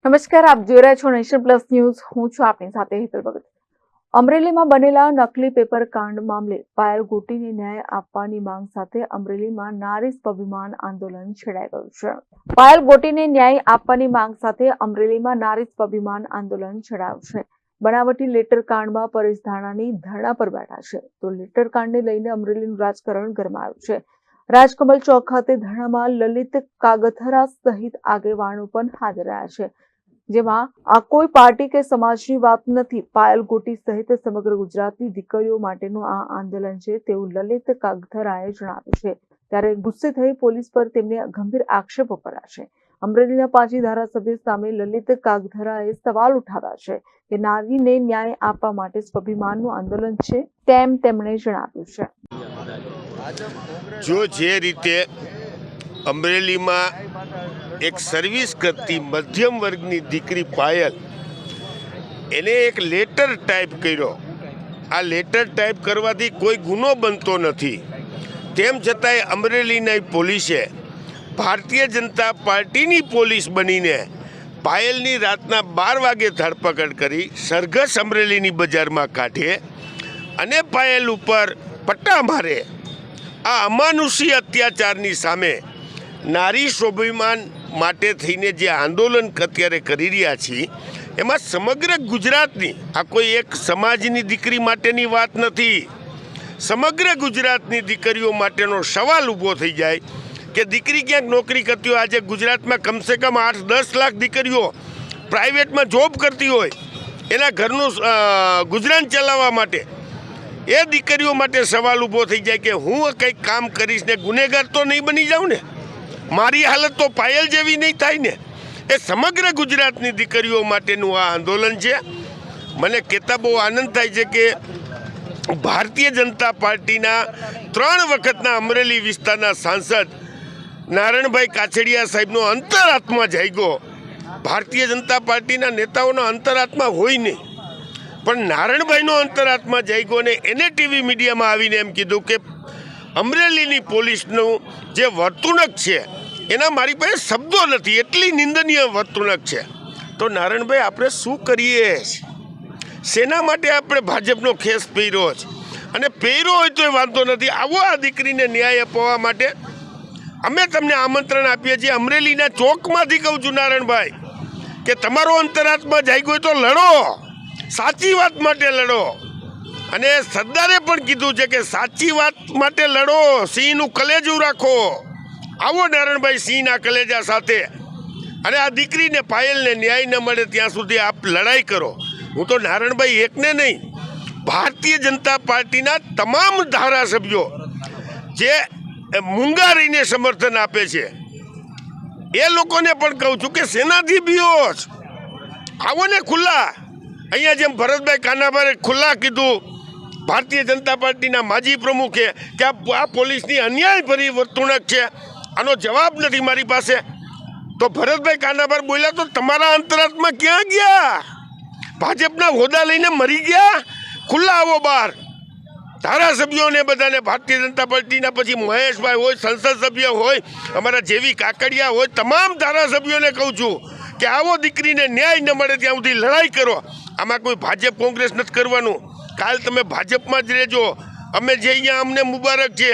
નમસ્કાર, આપ જોઈ રહ્યા છો નેશન પ્લસ ન્યૂઝ. હું છું આપની સાથે હેતલ ભગત. અમરેલીમાં બનેલા નકલી પેપર કાંડ મામલે પાયલ ગોટીને ન્યાય આપવાની માંગ સાથે અમરેલીમાં નારી સ્વાભિમાન આંદોલન છેડાઈ ગયું છે. પાયલ ગોટીને ન્યાય આપવાની માંગ સાથે અમરેલીમાં નારી સ્વાભિમાન આંદોલન છેડાયું છે. બનાવટી લેટર કાંડમાં પરેશ ધાનાણી ધરણા પર બેઠા છે, તો લેટર કાંડને લઈને અમરેલીનું રાજકારણ ગરમાયું છે. રાજકમલ ચોક ખાતે ધરણામાં લલિત કાગથરા સહિત આગેવાનો પણ હાજર રહ્યા છે, જેમાં આ કોઈ પાર્ટી કે સમાજની વાત નથી. પાયલ ગોટી સહિત સમગ્ર ગુજરાતની દીકરીઓ માટેનું આ આંદોલન છે તેવું લલિત કાગથરાએ જણાવ્યું છે. ત્યારે ગુસ્સે થઈ પોલીસ પર તેમને ગંભીર આક્ષેપો કર્યા છે. અમરેલીના 5 ધારાસભ્ય સામે લલિત કાગથરાએ સવાલ ઉઠાવ્યા છે કે નારીને ન્યાય આપવા માટે સ્વાભિમાનનું આંદોલન છે તેમ તેમણે જણાવ્યું છે. જો જે રીતે અમરેલીમાં એક સર્વિસ કરતી મધ્યમ વર્ગની દીકરી પાયલ એને એક લેટર ટાઈપ કર્યો, આ લેટર ટાઈપ કરવાથી કોઈ ગુનો બનતો નથી, તેમ છતાંય અમરેલીના પોલીસે ભારતીય જનતા પાર્ટીની પોલીસ બનીને પાયલની રાતના 12 વાગે ધરપકડ કરી સરઘસ અમરેલીની બજારમાં કાઢે અને પાયલ ઉપર પટ્ટા મારે. આ અમાનુષી અત્યાચારની સામે નારી સ્વાભિમાન માટે થઈને જે આંદોલન અત્યારે કરી રહ્યા છીએ એમાં સમગ્ર ગુજરાતની, આ કોઈ એક સમાજની દીકરી માટેની વાત નથી, સમગ્ર ગુજરાતની દીકરીઓ માટેનો સવાલ ઊભો થઈ જાય કે દીકરી ક્યાંક નોકરી કરતી હોય. આજે ગુજરાતમાં કમસે કમ 8-10 લાખ દીકરીઓ પ્રાઇવેટમાં જોબ કરતી હોય, એના ઘરનું ગુજરાન ચલાવવા માટે એ દીકરીઓ માટે સવાલ ઊભો થઈ જાય કે હું કંઈક કામ કરીશ ને ગુનેગાર તો નહીં બની જાઉં ને, મારી હાલત તો પાયલ જેવી નહીં થાય ને. એ સમગ્ર ગુજરાતની દીકરીઓ માટેનું આ આંદોલન છે. મને કહેતા બહુ આનંદ થાય છે કે ભારતીય જનતા પાર્ટીના 3 વખતના અમરેલી વિસ્તારના સાંસદ નારણભાઈ કાછડિયા સાહેબનો અંતરાત્મા જાગ્યો. ભારતીય જનતા પાર્ટીના નેતાઓનો અંતરાત્મા હોય નહીં, પણ નારણભાઈનો અંતરાત્મા જાગ્યો ને એને ટીવી મીડિયામાં આવીને એમ કીધું કે અમરેલીની પોલીસનું જે વર્તણૂક છે એના મારી પાસે શબ્દો નથી, એટલી નિંદનીય વર્તણૂક છે. તો નારણભાઈ આપણે શું કરીએ? શેના માટે આપણે ભાજપનો ખેસ પહેર્યો છે? અને પહેર્યો હોય તો એ વાંધો નથી, આવો આ દીકરીને ન્યાય અપાવવા માટે અમે તમને આમંત્રણ આપીએ છીએ. અમરેલીના ચોકમાંથી કહું છું નારણભાઈ કે તમારો અંતરાત્મા જાગ્યો હોય તો લડો, સાચી વાત માટે લડો. અને સરદારે પણ કીધું છે કે સાચી વાત માટે લડો, સિંહનું કલેજું રાખો. આવો નારણભાઈ સિંહના કલેજા સાથે અને આ દીકરીને પાયલને ન્યાય ન મળે ત્યાં સુધી આપ લડાઈ કરો. હું તો નારણભાઈ એકને નહીં, ભારતીય જનતા પાર્ટીના તમામ ધારાસભ્યો જે મૂંગા રહીને સમર્થન આપે છે એ લોકોને પણ કહું છું કે સેનાથી બીઓ આવો ને ખુલ્લા. અહીંયા જેમ ભરતભાઈ કાનાભાઈ ખુલ્લા કીધું, ભારતીય જનતા પાર્ટીના માજી પ્રમુખે કે આ પોલીસની અન્યાયભરી વર્તણૂક છે, આનો જવાબ નથી મારી પાસે. તો ભરતભાઈ કાનાભાઈ બોલ્યા તો તમારા અંતરાત્મા ક્યાં ગયા? ભાજપના હોદ્દા લઈને મરી ગયા? ખુલ્લા આવો બહાર. ધારાસભ્યોને બધાને ભારતીય જનતા પાર્ટીના, પછી મહેશભાઈ હોય, સંસદ સભ્ય હોય, અમારા જેવી કાકડિયા હોય, તમામ ધારાસભ્યોને કહું છું કે આવો દીકરીને ન્યાય ન મળે ત્યાં સુધી લડાઈ કરો. આમાં કોઈ ભાજપ કોંગ્રેસ નથી કરવાનું. કાલ તમે ભાજપમાં જ રહેજો, અમે જે અહીંયા અમને મુબારક છે,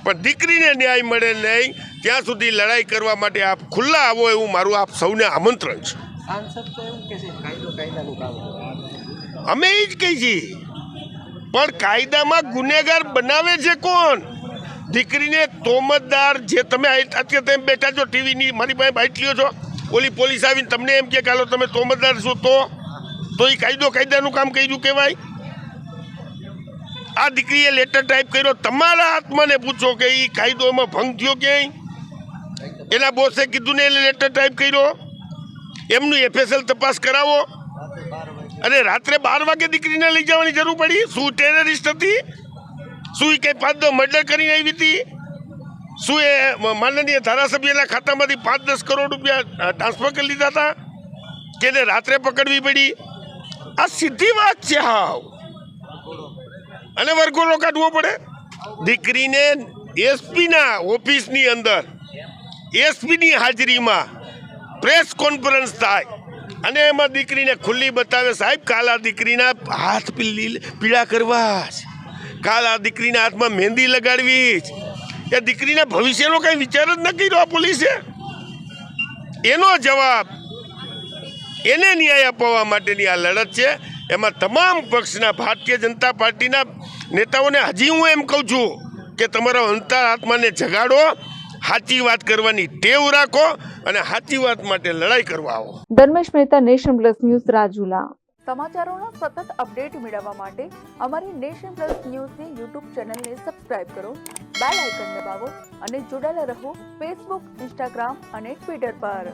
પણ દીકરીને ન્યાય મળે નહીં ત્યાં સુધી લડાઈ કરવા માટે આપ ખુલ્લા આવો, એવું મારું આપ સૌને આમંત્રણ છે. અમે એ જ કહી છીએ, પણ કાયદામાં ગુનેગાર બનાવે છે કોણ? દીકરીને તોમતદાર જે તમે અત્યારે તમે બેઠા છો ટીવીની મારી પાસે બાટલીઓ છો, ઓલી પોલીસ આવીને તમને એમ કે કાલો તમે તોમતદાર છો તો એ કાયદાનું કામ કર્યું કહેવાય? આ દીકરીએ લેટર ટાઈપ કર્યો, તમારા આત્માને પૂછો કે એ કાયદો એમાં ભંગ થયો ક્યાંય? એના બોસે કીધું ને એને લેટર ટાઈપ કર્યો, એમનું FSL તપાસ કરાવો. અને રાત્રે 12 વાગે દીકરીને લઈ જવાની જરૂર પડી? શું ટેરરિસ્ટ હતી? શું એ કંઈ 5-10 મર્ડર કરીને આવી હતી? શું એ માનનીય ધારાસભ્યના ખાતામાંથી 5-10 કરોડ રૂપિયા ટ્રાન્સફર કરી લીધા હતા કે એને રાત્રે પકડવી પડી? આ સીધી વાત છે હાવ. અને વરઘોડો કાઢવો પડે. દીકરીને એસપીના ઓફિસની અંદર એસપીની હાજરીમાં પ્રેસ કોન્ફરન્સ થાય, અને એમાં દીકરીને ખુલ્લી બતાવે, સાહેબ કાલ આ દીકરીના હાથ પીળા કરવા છે, કાલ આ દીકરીના હાથમાં મહેંદી લગાડવી છે. એ દીકરીના ભવિષ્યનો કંઈ વિચાર જ ન કર્યો આ પોલીસે. એનો જવાબ, એને ન્યાય અપાવવા માટેની આ લડત છે. એમાં તમામ પક્ષના, ભારતીય જનતા પાર્ટીના નેતાઓને હજી હું એમ કહું છું કે તમારો અંતરાત્માને જગાડો, સાચી વાત કરવાની ટેવ રાખો અને સાચી વાત માટે લડાઈ કરવા આવો. Dharmesh Mehta, nation plus news, Rajula. સમાચારોનો સતત અપડેટ મેળવવા માટે અમારી નેશન પ્લસ ન્યૂઝની યુટ્યુબ ચેનલને સબસ્ક્રાઇબ કરો, બેલ આઇકન દબાવો અને જોડાયેલા રહો ફેસબુક, ઇન્સ્ટાગ્રામ અને ટ્વિટર પર.